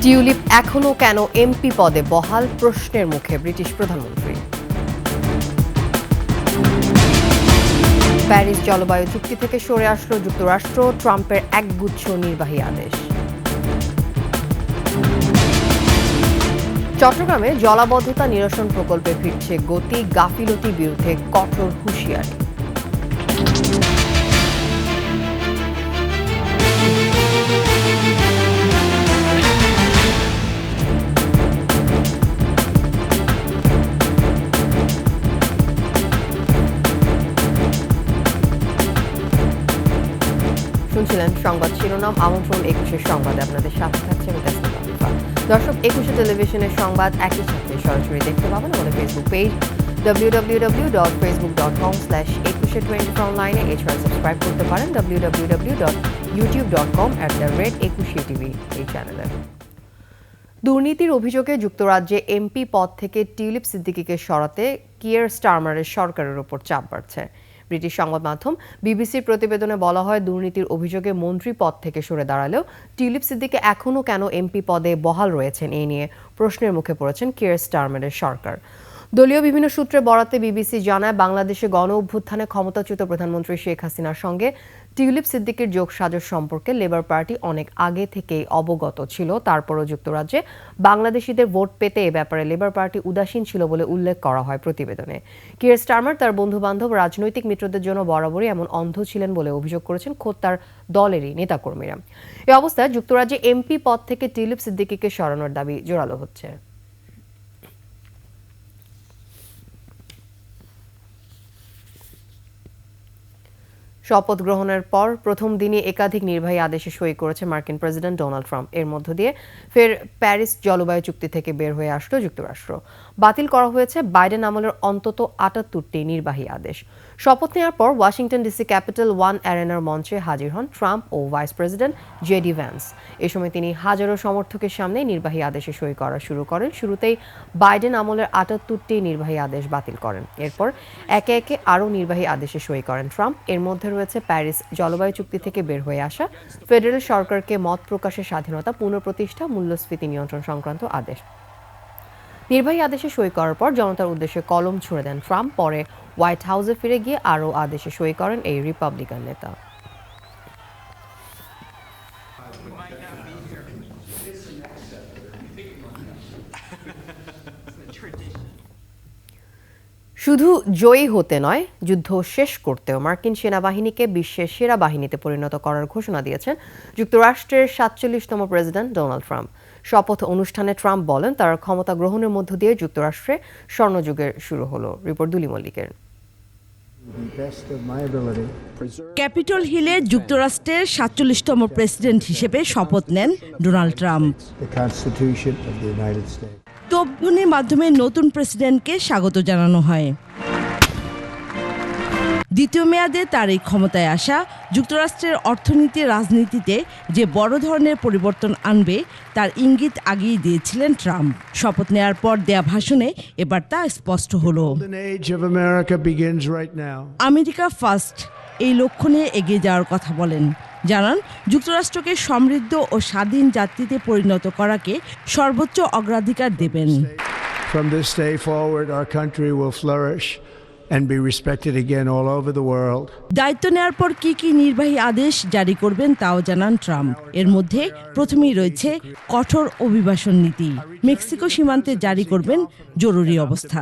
Tulip এখনও কেন MP পদে বহাল, প্রশ্নের মুখে ব্রিটিশ প্রধানমন্ত্রী। প্যারিস জলবায়ু চুক্তি থেকে সরে আসলো যুক্তরাষ্ট্র, ট্রাম্পের একগুচ্ছ নির্বাহী আদেশ। চট্টগ্রামে জলাবদ্ধতা নিরসন প্রকল্পে ফিরছে গতি, গাফিলতির বিরুদ্ধে কঠোর হুঁশিয়ারি। শুনছিলেন সংবাদ শিরোনাম। আমন্ত্রণ ২১ সংবাদে আপনাদের সাথে থাকছে আমি তাসনিম আরিফা। দর্শক, ২১ টেলিভিশনের সংবাদ একই সাথে সরাসরি দেখতে পাবেন আমাদের ফেসবুক পেজ www.facebook.com/21 অনলাইনে। এছাড়া সাবস্ক্রাইব করতে পারেন www.youtube.com/21tv এই চ্যানেলে। দুর্নীতির অভিযোগে যুক্তরাজ্যে এমপি পদ থেকে টিউলিপ সিদ্দিকীকে সরাতে কিয়ার স্টারমারের সরকারের ওপর চাপ বাড়ছে। ব্রিটিশ সংবাদ মাধ্যম বিবিসির প্রতিবেদনে বলা হয়, দুর্নীতির অভিযোগে মন্ত্রী পদ থেকে সরে দাঁড়ালেও টিউলিপ সিদ্দিকী এখনও কেন এমপি পদে বহাল রয়েছেন, এই নিয়ে প্রশ্নের মুখে পড়েছেন কিয়ার স্টারমারের সরকার। দলীয় বিভিন্ন সূত্রে বরাতে বিবিসি জানায়, বাংলাদেশে গণ অভ্যুত্থানে ক্ষমতাচ্যুত প্রধানমন্ত্রী শেখ হাসিনার সঙ্গে টিউলিপ সিদ্দিকীর যোগসাজশ সম্পর্কে লেবার পার্টি অনেক আগে থেকেই অবগত ছিল। তারপরও যুক্তরাজ্যে বাংলাদেশিদের ভোট পেতে এ ব্যাপারে লেবার পার্টি উদাসীন ছিল বলে উল্লেখ করা হয় প্রতিবেদনে। কিয়ার স্টারমার তার বন্ধুবান্ধব, রাজনৈতিক মিত্রদের জন্য বরাবরই এমন অন্ধ ছিলেন বলে অভিযোগ করেছেন খোদ তার দলেরই নেতাকর্মীরা। এ অবস্থায় যুক্তরাজ্যে এমপি পদ থেকে টিউলিপ সিদ্দিকীকে সরানোর দাবি জোরালো হচ্ছে। শপথ গ্রহণের পর প্রথম দিনই একাধিক নির্বাহী আদেশে সই করেছে মার্কিন প্রেসিডেন্ট ডোনাল্ড ট্রাম্প। এর মধ্য দিয়ে ফের প্যারিস জলবায়ু চুক্তি থেকে বের হয়ে আসলো যুক্তরাষ্ট্র। বাতিল করা হয়েছে বাইডেন আমলের অন্তত ৭৮টি নির্বাহী আদেশ। শপথ নেওয়ার পর ওয়াশিংটন ডিসি ক্যাপিটাল ওয়ান অ্যারেনার মঞ্চে হাজির হন ট্রাম্প ও ভাইস প্রেসিডেন্ট জেডি ভ্যান্স। এ সময় তিনি হাজারো সমর্থকের সামনে নির্বাহী আদেশে সই করা শুরু করেন। শুরুতেই বাইডেন আমলের ৭৮টি নির্বাহী আদেশ বাতিল করেন। এরপর একে একে আরও নির্বাহী আদেশে সই করেন ট্রাম্প। এর মধ্যে রয়েছে প্যারিস জলবায়ু চুক্তি থেকে বের হয়ে আসা, ফেডারেল সরকারকে মত প্রকাশের স্বাধীনতা পুনঃপ্রতিষ্ঠা, মূল্যস্ফীতি নিয়ন্ত্রণ সংক্রান্ত আদেশ। নির্বাহী আদেশে সই করার পর জনতার উদ্দেশ্যে কলম ছুড়ে দেন ট্রাম্প। পরে হোয়াইট হাউসে ফিরে গিয়ে আরও আদেশে সই করেন এই রিপাবলিকান নেতা। শুধু জয়ী হতে নয়, যুদ্ধ শেষ করতেও মার্কিন সেনাবাহিনীকে বিশ্বের সেরা বাহিনীতে পরিণত করার ঘোষণা দিয়েছেন যুক্তরাষ্ট্রের ৪৭তম প্রেসিডেন্ট ডোনাল্ড ট্রাম্প। শপথ অনুষ্ঠানে ট্রাম্প বলেন, তার ক্ষমতা গ্রহণের মধ্য দিয়ে যুক্তরাষ্ট্রে স্বর্ণযুগের শুরু হলো। রিপোর্ট দুলি মল্লিকের। ক্যাপিটল হিলে যুক্তরাষ্ট্রের ৪৭তম প্রেসিডেন্ট হিসেবে শপথ নেন ডোনাল্ড ট্রাম্প। তোপধ্বনির মাধ্যমে নতুন প্রেসিডেন্টকে স্বাগত জানানো হয়। দ্বিতীয় মেয়াদে তার এই ক্ষমতায় আসা যুক্তরাষ্ট্রের অর্থনীতি, রাজনীতিতে যে বড় ধরনের পরিবর্তন আনবে তার ইঙ্গিত আগেই দিয়েছিলেন ট্রাম্প। শপথ নেওয়ার পর দেয়া ভাষণে এবার তা স্পষ্ট হলো। আমেরিকা ফার্স্ট এই লক্ষ্য নিয়ে এগিয়ে যাওয়ার কথা বলেন। জানান, যুক্তরাষ্ট্রকে সমৃদ্ধ ও স্বাধীন জাতিতে পরিণত করাকে সর্বোচ্চ অগ্রাধিকার দেবেন। From this day forward, our country will flourish and be respected again all over the world. দায়িত্ব নেওয়ার পর কি কি নির্বাহী আদেশ জারি করবেন তাও জানান ট্রাম্প। এর মধ্যে প্রথমেই রয়েছে কঠোর অভিবাসন নীতি। মেক্সিকো সীমান্তে জারি করবেন জরুরি অবস্থা।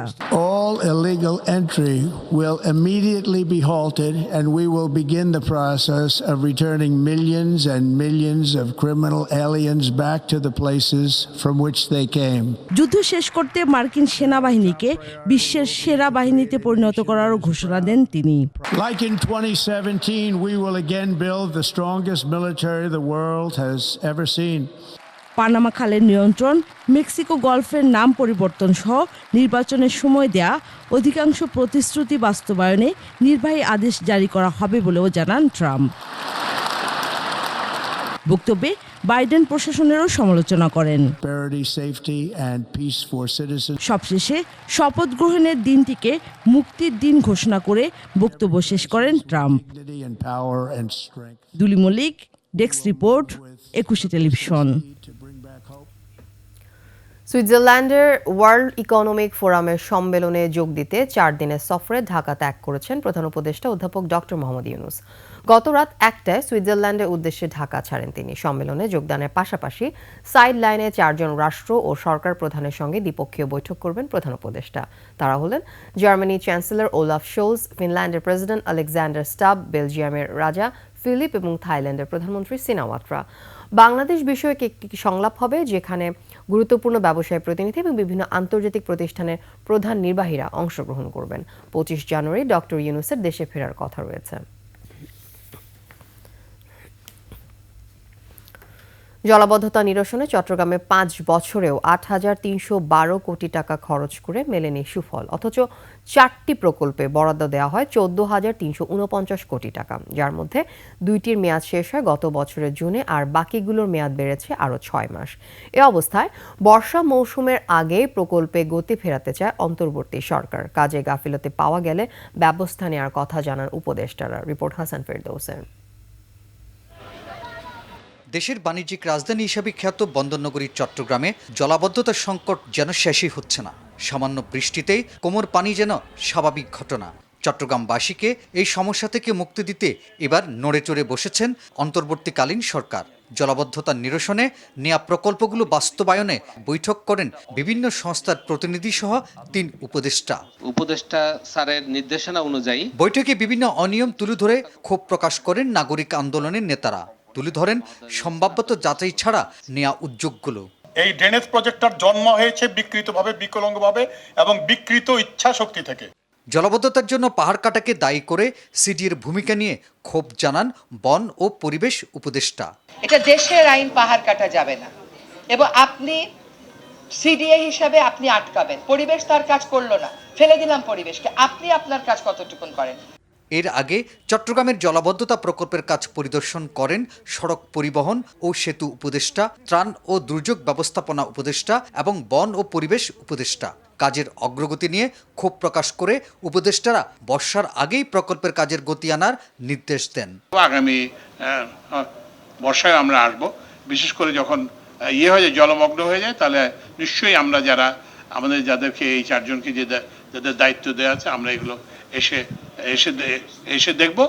All illegal entry will immediately be halted and we will begin the process of returning millions and millions of criminal aliens back to the places from which they came. যুদ্ধ শেষ করতে মার্কিন সেনাবাহিনীকে বিশ্বের সেরা বাহিনীতে পরিণত করারও ঘোষণা দেন তিনি। Like in 2017, we will again build the strongest military the world has ever seen. Panama খালের নিয়ন্ত্রণ, মেক্সিকো গলফের নাম পরিবর্তন সহ নির্বাচনের সময় দেয়া অধিকাংশ প্রতিশ্রুতি বাস্তবায়নে নির্বাহী আদেশ জারি করা হবে বলেও জানান ট্রাম্প। বক্তব্যে বাইডেন প্রশাসনেরও সমালোচনা করেন। সবশেষে শপথ গ্রহণের দিনটিকে মুক্তির দিন ঘোষণা করে বক্তব্য শেষ করেন Trump. Duli Mallick, desk report, ২১ television. সুইজারল্যান্ডের ওয়ার্ল্ড ইকোনমিক ফোরামের সম্মেলনে যোগ দিতে 4 দিনের সফরে ঢাকা ত্যাগ করেছেন প্রধান উপদেষ্টা অধ্যাপক ডক্টর মোহাম্মদ ইউনূস। গত রাত 1টায় সুইজারল্যান্ডের উদ্দেশ্যে ঢাকা ছাড়েন তিনি। সম্মেলনে যোগদানের পাশাপাশি সাইড লাইনে 4 জন রাষ্ট্র ও সরকার প্রধানের সঙ্গে দ্বিপক্ষীয় বৈঠক করবেন প্রধান উপদেষ্টা। তারা হলেন জার্মানি চ্যান্সেলর ওলাফ শোলস, ফিনল্যান্ডের প্রেসিডেন্ট আলেকজান্ডার স্টাব, বেলজিয়ামের রাজা ফিলিপ এবং থাইল্যান্ডের প্রধানমন্ত্রী সিনাওয়াত্রা। বাংলাদেশ বিষয়ক একটি সংলাপ হবে, যেখানে গুরুত্বপূর্ণ ব্যবসায়ী প্রতিনিধি এবং বিভিন্ন আন্তর্জাতিক প্রতিষ্ঠানের প্রধান নির্বাহীরা অংশগ্রহণ করবেন। 25 জানুয়ারি ডক্টর ইউনূসের দেশে ফেরার কথা রয়েছে। জলাবদ্ধতা নিরসনে চট্টগ্রামে 5 বছরেও 8,312 কোটি টাকা খরচ করে মেলেনি সুফল, অথচ 4টি প্রকল্পে বরাদ্দ দেওয়া হয় 14,349 কোটি টাকা, যার মধ্যে 2টির মেয়াদ শেষ হয় গত বছরের জুনে আর বাকিগুলোর মেয়াদ বেড়েছে আরও 6 মাস। এ অবস্থায় বর্ষা মৌসুমের আগে প্রকল্পে গতি ফেরাতে চায় অন্তর্বর্তী সরকার। কাজে গাফিলতি পাওয়া গেলে ব্যবস্থা নেওয়ার কথা জানান উপদেষ্টারা। রিপোর্ট হাসান ফেরদৌসের। দেশের বাণিজ্যিক রাজধানী হিসেবে খ্যাত বন্দরনগরী চট্টগ্রামে জলাবদ্ধতার সংকট যেন শেষই হচ্ছে না। সামান্য বৃষ্টিতেই কোমর পানি যেন স্বাভাবিক ঘটনা। চট্টগ্রামবাসীকে এই সমস্যা থেকে মুক্তি দিতে এবার নড়ে চড়ে বসেছেন অন্তর্বর্তীকালীন সরকার। জলাবদ্ধতা নিরসনে নেয়া প্রকল্পগুলো বাস্তবায়নে বৈঠক করেন বিভিন্ন সংস্থার প্রতিনিধি সহ 3 উপদেষ্টা স্যারের নির্দেশনা অনুযায়ী বৈঠকে বিভিন্ন অনিয়ম তুলে ধরে ক্ষোভ প্রকাশ করেন নাগরিক আন্দোলনের নেতারা। তুলে ধরেন সম্ভাব্যত যাচাই ছাড়া নেয়া উদ্যোগগুলো। এই ড্রেনেজ প্রজেক্টটার জন্ম হয়েছে বিকৃতভাবে, বিকলঙ্গভাবে এবং বিকৃত ইচ্ছা শক্তি থেকে। জলাবদ্ধতার জন্য পাহাড় কাটাকে দায়ী করে সিডিএর ভূমিকা নিয়ে ক্ষোভ জানান বন ও পরিবেশ উপদেষ্টা। এটা দেশের আইন, পাহাড় কাটা যাবে না এবং আপনি সিডিএ হিসাবে আপনি আটকাবেন। পরিবেশ তার কাজ করলো না, ফেলে দিলাম পরিবেশকে। আপনি আপনার কাজ কতটুকুন করেন? এর আগে চট্টগ্রামের জলাবদ্ধতা প্রকল্পের কাজ পরিদর্শন করেন সড়ক পরিবহন ও সেতু উপদেষ্টা, ত্রাণ ও দুর্যোগ ব্যবস্থাপনা উপদেষ্টা এবং বন ও পরিবেশ উপদেষ্টা। কাজের অগ্রগতি নিয়ে ক্ষোভ প্রকাশ করে উপদেষ্টারা বর্ষার আগেই প্রকল্পের কাজের গতি আনার নির্দেশ দেন। আগামী বর্ষায় আমরা আসব, বিশেষ করে যখন হয়ে যায়, জলমগ্ন হয়ে যায়, তাহলে নিশ্চয়ই আমরা আমাদের যাদেরকে এই 4 জনকে যাদের দায়িত্ব দেওয়া আছে, আমরা এগুলো এসে দেখব।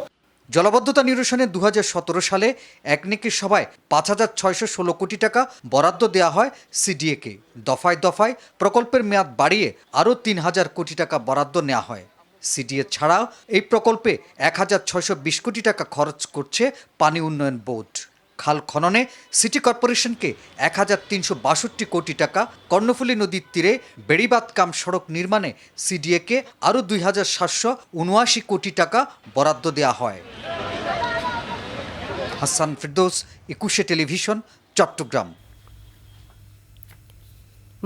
জলাবদ্ধতা নিরসনে 2017 সালে একনেকের সভায় 5,616 কোটি টাকা বরাদ্দ দেওয়া হয় সিডিএকে। দফায় দফায় প্রকল্পের মেয়াদ বাড়িয়ে আরও 3,000 কোটি টাকা বরাদ্দ নেওয়া হয়। সিডিএ ছাড়াও এই প্রকল্পে 1,620 কোটি টাকা খরচ করছে পানি উন্নয়ন বোর্ড। খাল খননে সিটি কর্পোরেশনকে 1,362 কোটি টাকা, কর্ণফুলী নদীর তীরে বেড়িবাঁধ কাম সড়ক নির্মাণে সিডিএকে আরও 2,779 কোটি টাকা বরাদ্দ দেওয়া হয়। হাসান ফেরদৌস, 21 টেলিভিশন, চট্টগ্রাম।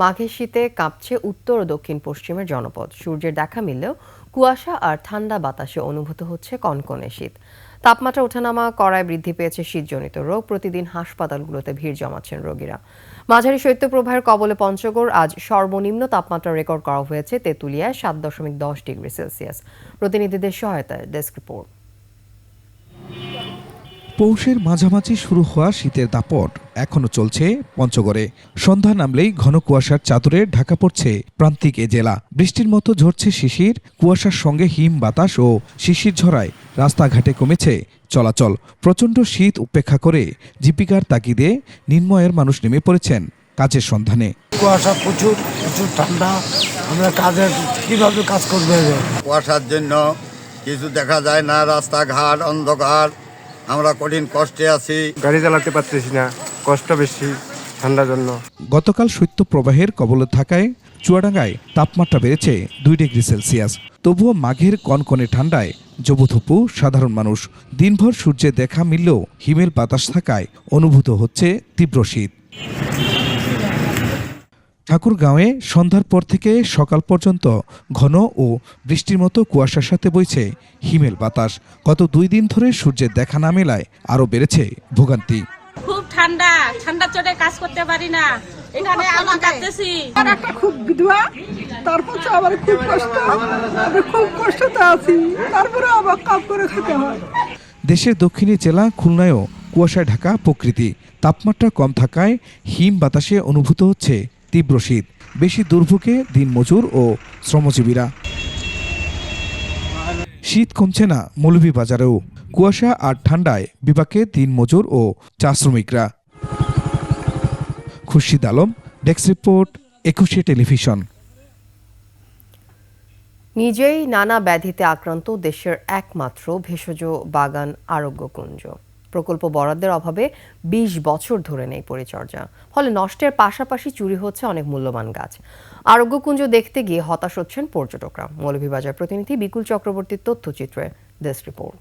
মাঘের শীতে কাঁপছে উত্তর ও দক্ষিণ পশ্চিমের জনপদ। সূর্যের দেখা মিললেও কুয়াশা আর ঠান্ডা বাতাসে অনুভূত হচ্ছে কনকনে শীত। তাপমাত্রা ওঠানামা করায় বৃদ্ধি পেয়েছে শীতজনিত রোগ। প্রতিদিন হাসপাতালগুলোতে ভিড় জমাচ্ছেন রোগীরা। মাঝারি শৈত্যপ্রবাহের কবলে পঞ্চগড়। আজ সর্বনিম্ন তাপমাত্রা রেকর্ড করা হয়েছে তেঁতুলিয়ায় 7.10 ডিগ্রি সেলসিয়াস। প্রতিনিধিদের সহায়তায় ডেস্ক রিপোর্ট। পৌষের মাঝামাঝি শুরু হওয়া শীতের দাপট এখনো চলছে পঞ্চগড়ে। সন্ধ্যা নামলেই ঘন কুয়াশার চাদরে ঢাকা পড়ছে প্রান্তিক এ জেলা। বৃষ্টির মতো ঝরছে শিশির, কুয়াশার সঙ্গে হিম বাতাস ও শিশির ঝরায় রাস্তাঘাটে কমেছে চলাচল। প্রচণ্ড শীত উপেক্ষা করে জীবিকার তাগিদে নির্ময়ের মানুষ নেমে পড়েছেন কাজের সন্ধানে। কুয়াশা প্রচুর ঠান্ডা, আমরা কিভাবে কাজ করবে? কুয়াশার জন্য কিছু দেখা যায় না, রাস্তাঘাট অন্ধকার, আমরা কঠিন কষ্টে আছি, গাড়ি চালাতে পারতেছি না, কষ্ট বেশি ঠান্ডার জন্য। গতকাল শৈত্যপ্রবাহের কবলে থাকায় চুয়াডাঙ্গায় তাপমাত্রা বেড়েছে 2 ডিগ্রি সেলসিয়াস। তবুও মাঘের কনকনে ঠান্ডায় জবুথপু সাধারণ মানুষ। দিনভর সূর্যের দেখা মিললেও হিমেল বাতাস থাকায় অনুভূত হচ্ছে তীব্র শীত। ঠাকুরগাঁওয়ে সন্ধ্যার পর থেকে সকাল পর্যন্ত ঘন ও বৃষ্টির মতো কুয়াশার সাথে বইছে হিমেল বাতাস। গত 2 দিন ধরে সূর্যের দেখা না মেলায় আরও বেড়েছে ভোগান্তি। খুব ঠান্ডা চোটে কাজ করতে পারি না, এখানে আমরা কাটতেছি। একটা খুব বিধবা, তারপর আবার খুব কষ্টতে আছি, তারপরে আবার কাজ করে খেতে হয়। দেশের দক্ষিণী জেলা খুলনায়ও কুয়াশায় ঢাকা প্রকৃতি। তাপমাত্রা কম থাকায় হিম বাতাসে অনুভূত হচ্ছে তীব্র শীত, বেশি দুর্ভোগে দিনমজুর ও শ্রমজীবীরা। শীত কমছে না মৌলভীবাজারেও, কুয়াশা আর ঠান্ডায় বিপাকে দিনমজুর ও চা শ্রমিকরা। Khurshid Alam, desk report, 21 television. নিজেই নানা ব্যাধিতে আক্রান্ত দেশের একমাত্র ভেষজ বাগান আরোগ্যকুঞ্জ। প্রকল্প বরাদ্দের অভাবে 20 বছর ধরে নেই পরিচর্যা, ফলে নষ্টের পাশাপাশি চুরি হচ্ছে অনেক মূল্যবান গাছ। আরোগ্যকুঞ্জ দেখতে গিয়ে হতাশ হচ্ছেন পর্যটকরা। মৌলভীবাজার প্রতিনিধি বিকুল চক্রবর্তীর তথ্যচিত্রে ডেস্ক রিপোর্ট।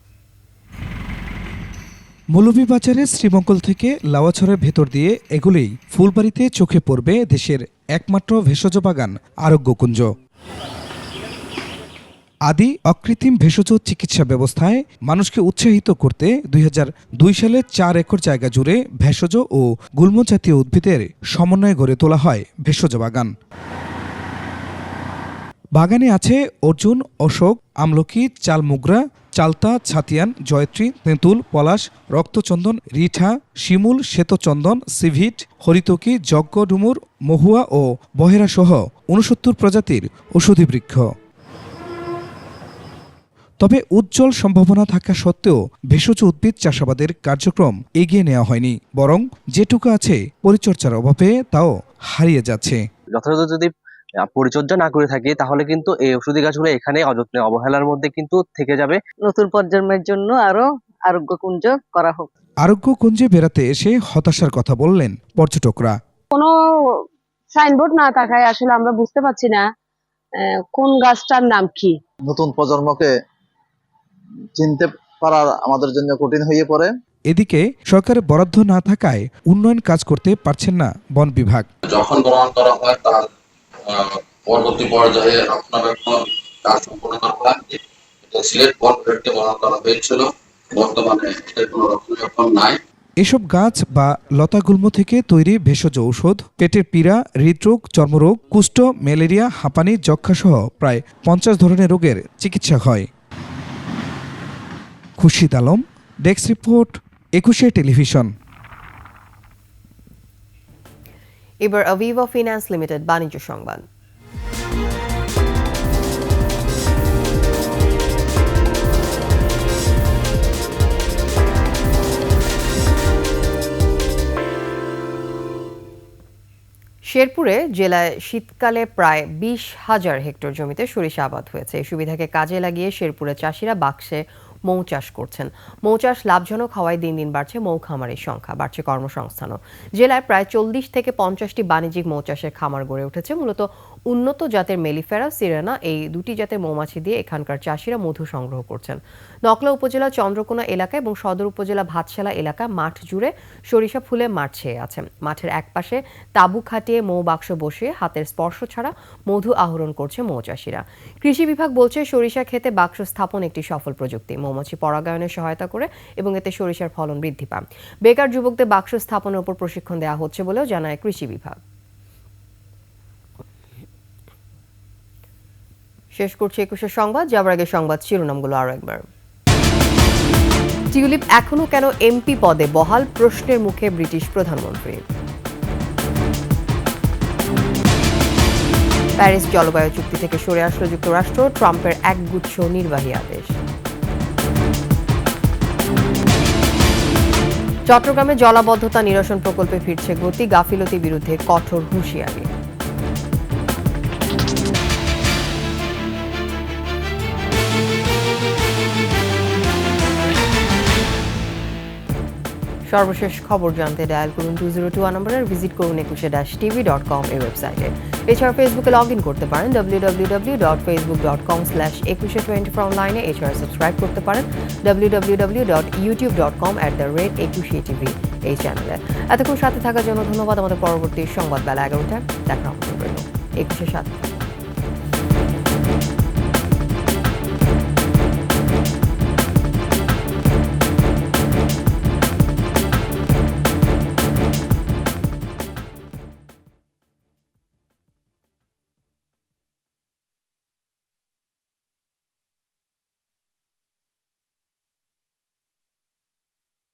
মৌলভীবাজারের শ্রীমঙ্গল থেকে লাওয়াছড়ের ভেতর দিয়ে এগুলেই ফুলবাড়িতে চোখে পড়বে দেশের একমাত্র ভেষজ বাগান আরোগ্যকুঞ্জ। আদি অকৃত্রিম ভেষজ চিকিৎসা ব্যবস্থায় মানুষকে উৎসাহিত করতে 2002 সালে 4 একর জায়গা জুড়ে ভেষজ ও গুল্ম জাতীয় উদ্ভিদের সমন্বয়ে গড়ে তোলা হয় ভেষজ বাগান। বাগানে আছে অর্জুন, অশোক, আমলকি, চালমুগরা, চালতা, ছাতিয়ান, জয়ত্রী, তেঁতুল, পলাশ, রক্তচন্দন, রিঠা, শিমুল, শ্বেতচন্দন, সিভিট, হরিতকি, যজ্ঞ ডুমুর, মহুয়া ও বহেরা সহ 69 প্রজাতির ঔষধি বৃক্ষ। তবে উজ্জ্বল সম্ভাবনা থাকা সত্ত্বেও ভেষজ উদ্ভিদ চাষাবাদের কার্যক্রম এগিয়ে নেওয়া হয়নি, বরং যেটুকু আছে পরিচর্যার অভাবে তাও হারিয়ে যাচ্ছে। যথাযথ যদি পরিচর্যা না করে থাকি তাহলে কিন্তু এই ঔষধি গাছগুলো এখানে অযত্নে অবহেলার মধ্যে কিন্তু থেকে যাবে। নতুন প্রজন্মের জন্য আরো আরোগ্যকুঞ্জ করা হোক। আরোগ্যকুঞ্জে বেড়াতে এসে হতাশার কথা বললেন পর্যটকরা। কোনো সাইনবোর্ড না থাকায় আসলে আমরা বুঝতে পারছি না কোন গাছটার নাম কি। নতুন প্রজন্মকে চিনতে পারা আমাদের জন্য কঠিন হয়ে পড়ে। এদিকে সরকারের বরাদ্দ না থাকায় উন্নয়ন কাজ করতে পারছেন না বন বিভাগ। যখন গ্রহণ করা হয় তার পরবর্তী পর্যায়ে রক্ষণাবেক্ষণ কাজ সম্পন্ন করা হয়। সিলেট বন বিভাগকে গ্রহণ করা হয়েছিল, বর্তমানে এর কোনো রক্ষণাবেক্ষণ নাই। এসব গাছ বা লতাগুল্ম থেকে তৈরি ভেষজ ঔষধ পেটের পীড়া, হৃদরোগ, চর্মরোগ, কুষ্ঠ, ম্যালেরিয়া, হাঁপানি, যক্ষা সহ প্রায় 50 ধরনের রোগের চিকিৎসা হয়। Khurshid Alam, desk report, 21 television. এবার আভিভা ফিন্যান্স লিমিটেড বাণিজ্য সংবাদ। শেরপুরে জেলায় শীতকালে প্রায় 20,000 হেক্টর জমিতে সরিষা আবাদ হয়েছে। এই সুবিধাকে কাজে লাগিয়ে শেরপুরের চাষিরা বাক্সে মৌ চাষ করছেন। মৌ চাষ লাভজনক হওয়ায় দিন দিন বাড়ছে মৌ খামারের সংখ্যা, বাড়ছে কর্মসংস্থানও। জেলায় প্রায় 40 থেকে 50টি বাণিজ্যিক মৌ চাষের খামার গড়ে উঠেছে। মূলত উন্নত জাতের মেলিফেরা, সিরেনা এই দুটি জাতের মৌমাছি দিয়ে এখানকার চাষিরা মধু সংগ্রহ করছেন। নকলা উপজেলা চন্দ্রকোনা এলাকা এবং সদর উপজেলা ভাতশালা এলাকা মাঠ জুড়ে সরিষা ফুলে মাঠ ছেয়ে আছে। মাঠের একপাশে তাঁবু খাটিয়ে মৌ বাক্স বসিয়ে হাতের স্পর্শ ছাড়া মধু আহরণ করছে মৌ চাষিরা। কৃষি বিভাগ বলছে সরিষা ক্ষেতে বাক্স স্থাপন একটি সফল প্রযুক্তি। মৌমাছি পরাগায়নে সহায়তা করে এবং এতে সরিষার ফলন বৃদ্ধি পায়। বেকার যুবকদের বাক্স স্থাপনের উপর প্রশিক্ষণ দেওয়া হচ্ছে বলেও জানায় কৃষি বিভাগ। শেষ করছি 21 সংবাদ। যাবার আগে সংবাদ শিরোনামগুলো আরো একবার। টিউলিপ এখনো কেন এমপি পদে বহাল, প্রশ্নের মুখে ব্রিটিশ প্রধানমন্ত্রী। প্যারিস জলবায়ু চুক্তি থেকে সরে আসলো যুক্তরাষ্ট্র, ট্রাম্পের একগুচ্ছ নির্বাহী আদেশ। চট্টগ্রামে জলাবদ্ধতা নিরসন প্রকল্পে ফিরছে গতি, গাফিলতির বিরুদ্ধে কঠোর হুঁশিয়ারি। সর্বশেষ খবর জানতে ডায়াল করুন 2021 নম্বরে, ভিজিট করুন 21-tv.com এই ওয়েবসাইটে। এছাড়া ফেসবুকে লগ ইন করতে পারেন www.facebook.com/2124 অনলাইনে। এছাড়া সাবস্ক্রাইব করতে পারেন www.youtube.com/21tv এই চ্যানেলে। এতক্ষণ সাথে থাকার জন্য ধন্যবাদ। আমাদের পরবর্তী সংবাদ বেলা 11টায় দেখা হবে 21-7।